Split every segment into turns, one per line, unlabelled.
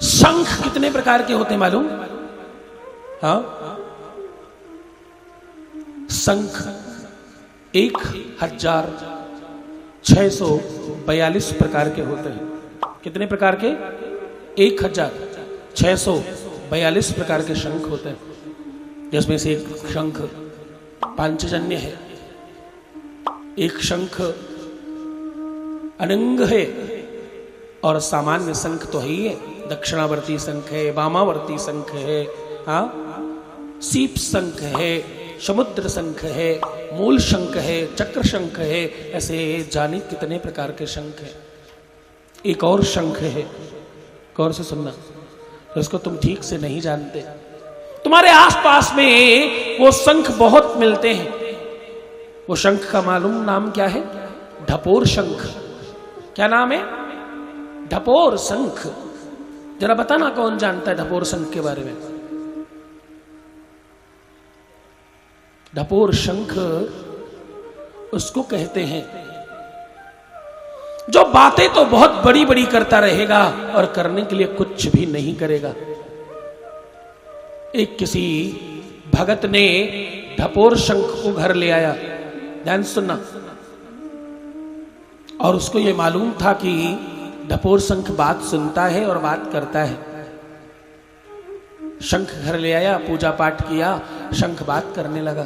शंख कितने प्रकार के होते हैं मालूम? हाँ, शंख 1642 प्रकार के होते हैं। कितने प्रकार के? 1642 प्रकार के शंख होते हैं, जिसमें से एक शंख पांचजन्य है, एक शंख अनंग है, और सामान्य शंख तो है ही है। दक्षिणावर्ती शंख है, वामावर्ती शंख है, हाँ, सीप शंख है, समुद्र शंख है, मूल शंख है, चक्र शंख है। ऐसे जाने कितने प्रकार के शंख है। एक और शंख है, गौर से सुनना, तो इसको तुम ठीक से नहीं जानते। तुम्हारे आसपास में वो शंख बहुत मिलते हैं। वो शंख का मालूम नाम क्या है? ढपोर शंख। क्या नाम है? ढपोर शंख। जरा बताना कौन जानता है ढपोर शंख के बारे में? ढपोर शंख उसको कहते हैं जो बातें तो बहुत बड़ी बड़ी करता रहेगा और करने के लिए कुछ भी नहीं करेगा। एक किसी भगत ने ढपोर शंख को घर ले आया, ध्यान सुनना, और उसको यह मालूम था कि ढपोर शंख बात सुनता है और बात करता है। शंख घर ले आया, पूजा पाठ किया, शंख बात करने लगा।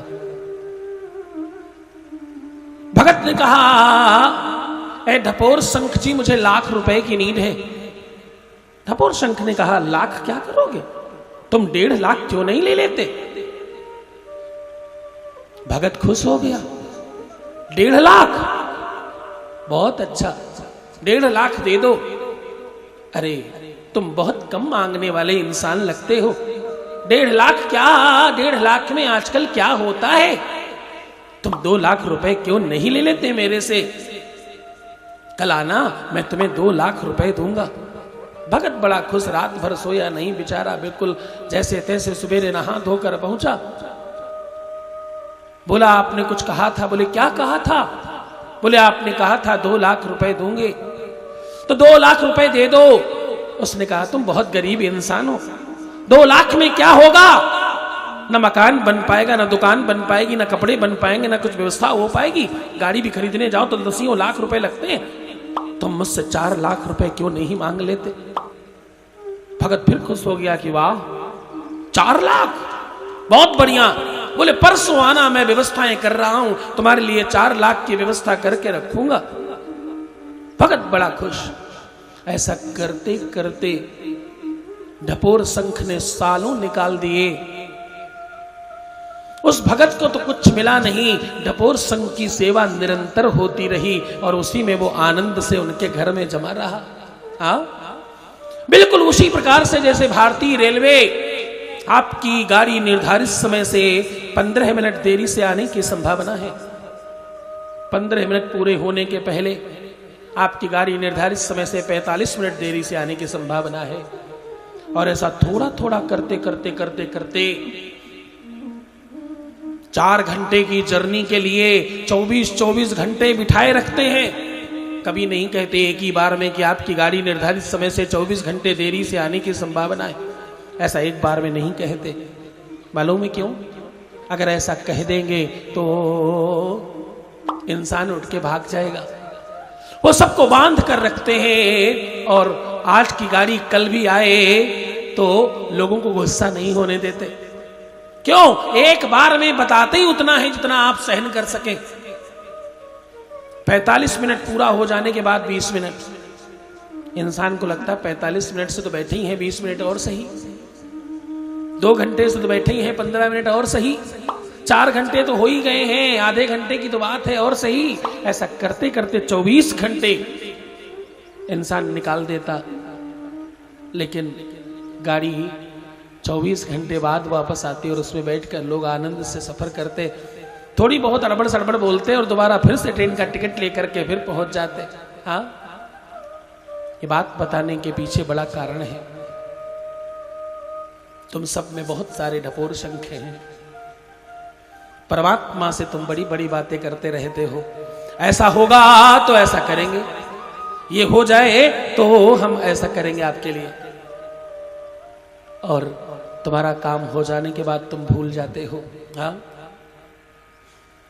भगत ने कहा, ए ढपोर शंख जी, मुझे लाख रुपए की नीड है। ढपोर शंख ने कहा, लाख क्या करोगे? तुम 1.5 लाख क्यों नहीं ले लेते? भगत खुश हो गया। 1.5 लाख? बहुत अच्छा, 1.5 लाख दे दो। अरे तुम बहुत कम मांगने वाले इंसान लगते हो। 1.5 लाख क्या? 1.5 लाख में आजकल क्या होता है? तुम 2 लाख रुपए क्यों नहीं ले लेते मेरे से? कल आना, मैं तुम्हें 2 लाख रुपए दूंगा। भगत बड़ा खुश, रात भर सोया नहीं बेचारा, बिल्कुल जैसे तैसे सवेरे नहा धोकर पहुंचा। बोला, आपने कुछ कहा था? बोले, क्या कहा था? बोले, आपने कहा था 2 लाख रुपए दूंगे, तो 2 लाख रुपए दे दो। उसने कहा, तुम बहुत गरीब इंसान हो, 2 लाख में क्या होगा? न मकान बन पाएगा, न दुकान बन पाएगी, न कपड़े बन पाएंगे, न कुछ व्यवस्था हो पाएगी। गाड़ी भी खरीदने जाओ तो 10 लाख रुपए लगते हैं। तुम मुझसे 4 लाख रुपए क्यों नहीं मांग लेते? भगत फिर खुश हो गया कि वाह, 4 लाख, बहुत बढ़िया। बोले, परसों आना, मैं व्यवस्थाएं कर रहा हूं, तुम्हारे लिए 4 लाख की व्यवस्था करके रखूंगा। भगत बड़ा खुश। ऐसा करते करते ढपोर शंख ने सालों निकाल दिए। उस भगत को तो कुछ मिला नहीं, ढपोर शंख की सेवा निरंतर होती रही और उसी में वो आनंद से उनके घर में जमा रहा। हाँ, बिल्कुल उसी प्रकार से जैसे भारतीय रेलवे आपकी गाड़ी निर्धारित समय से 15 मिनट देरी से आने की संभावना है। 15 मिनट पूरे होने के पहले आपकी गाड़ी निर्धारित समय से 45 मिनट देरी से आने की संभावना है। और ऐसा थोड़ा थोड़ा करते करते करते करते 4 घंटे की जर्नी के लिए 24 घंटे बिठाए रखते हैं। कभी नहीं कहते एक ही बार में कि आपकी गाड़ी निर्धारित समय से 24 घंटे देरी से आने की संभावना है। ऐसा एक बार में नहीं कहते। मालूम है क्यों? अगर ऐसा कह देंगे तो इंसान उठ के भाग जाएगा। वो सबको बांध कर रखते हैं और आज की गाड़ी कल भी आए तो लोगों को गुस्सा नहीं होने देते। क्यों? एक बार में बताते ही उतना है जितना आप सहन कर सकें। 45 मिनट पूरा हो जाने के बाद 20 मिनट, इंसान को लगता है 45 मिनट से तो बैठे ही हैं, 20 मिनट और सही। 2 घंटे से तो बैठे ही हैं, 15 मिनट और सही। 4 घंटे तो हो ही गए हैं, आधे घंटे की तो बात है और सही। ऐसा करते करते 24 घंटे इंसान निकाल देता, लेकिन गाड़ी 24 घंटे बाद वापस आती और उसमें बैठकर लोग आनंद से सफर करते। थोड़ी बहुत अड़बड़ सड़बड़ बोलते और दोबारा फिर से ट्रेन का टिकट लेकर के फिर पहुंच जाते। हाँ, ये बात बताने के पीछे बड़ा कारण है। तुम सब में बहुत सारे ढपोर शंख हैं। परमात्मा से तुम बड़ी बड़ी बातें करते रहते हो। ऐसा होगा तो ऐसा करेंगे, ये हो जाए तो हम ऐसा करेंगे आपके लिए। और तुम्हारा काम हो जाने के बाद तुम भूल जाते हो। हाँ,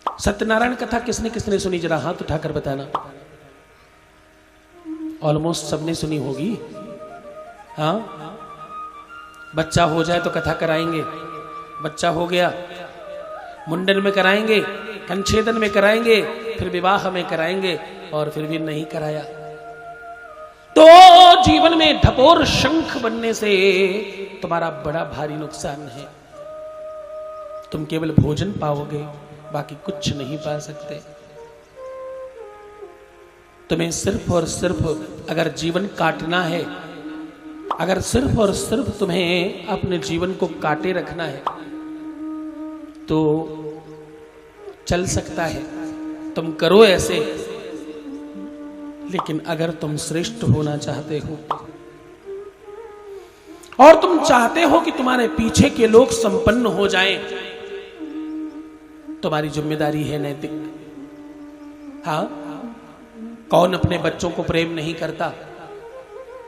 सत्यनारायण कथा किसने किसने सुनी, जरा हाथ उठाकर बताना। ऑलमोस्ट सबने सुनी होगी। हाँ, बच्चा हो जाए तो कथा कराएंगे, बच्चा हो गया मुंडन में कराएंगे, कंछेदन में कराएंगे, फिर विवाह में कराएंगे, और फिर भी नहीं कराया तो जीवन में ढपोर शंख बनने से तुम्हारा बड़ा भारी नुकसान है। तुम केवल भोजन पाओगे, बाकी कुछ नहीं पा सकते। तुम्हें सिर्फ और सिर्फ अगर जीवन काटना है, अगर सिर्फ और सिर्फ तुम्हें अपने जीवन को काटे रखना है तो चल सकता है, तुम करो ऐसे। लेकिन अगर तुम श्रेष्ठ होना चाहते हो और तुम चाहते हो कि तुम्हारे पीछे के लोग संपन्न हो जाएं, तुम्हारी जिम्मेदारी है नैतिक। हाँ, कौन अपने बच्चों को प्रेम नहीं करता?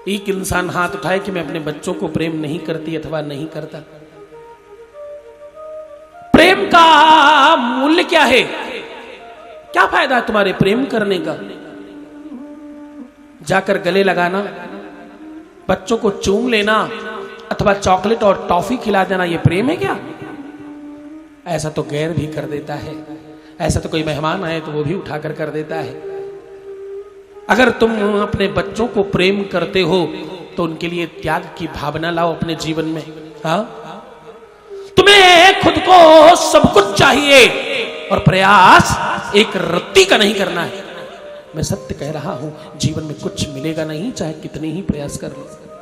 एक इंसान हाथ उठाए कि मैं अपने बच्चों को प्रेम नहीं करती अथवा नहीं करता। प्रेम का मूल्य क्या है? क्या फायदा है तुम्हारे प्रेम करने का? जाकर गले लगाना, बच्चों को चूम लेना अथवा चॉकलेट और टॉफी खिला देना, यह प्रेम है क्या? ऐसा तो गैर भी कर देता है। ऐसा तो कोई मेहमान आए तो वो भी उठाकर कर देता है। अगर तुम अपने बच्चों को प्रेम करते हो तो उनके लिए त्याग की भावना लाओ अपने जीवन में। हाँ, तुम्हें खुद को सब कुछ चाहिए और प्रयास एक रत्ती का नहीं करना है। मैं सत्य कह रहा हूं, जीवन में कुछ मिलेगा नहीं, चाहे कितने ही प्रयास कर लो।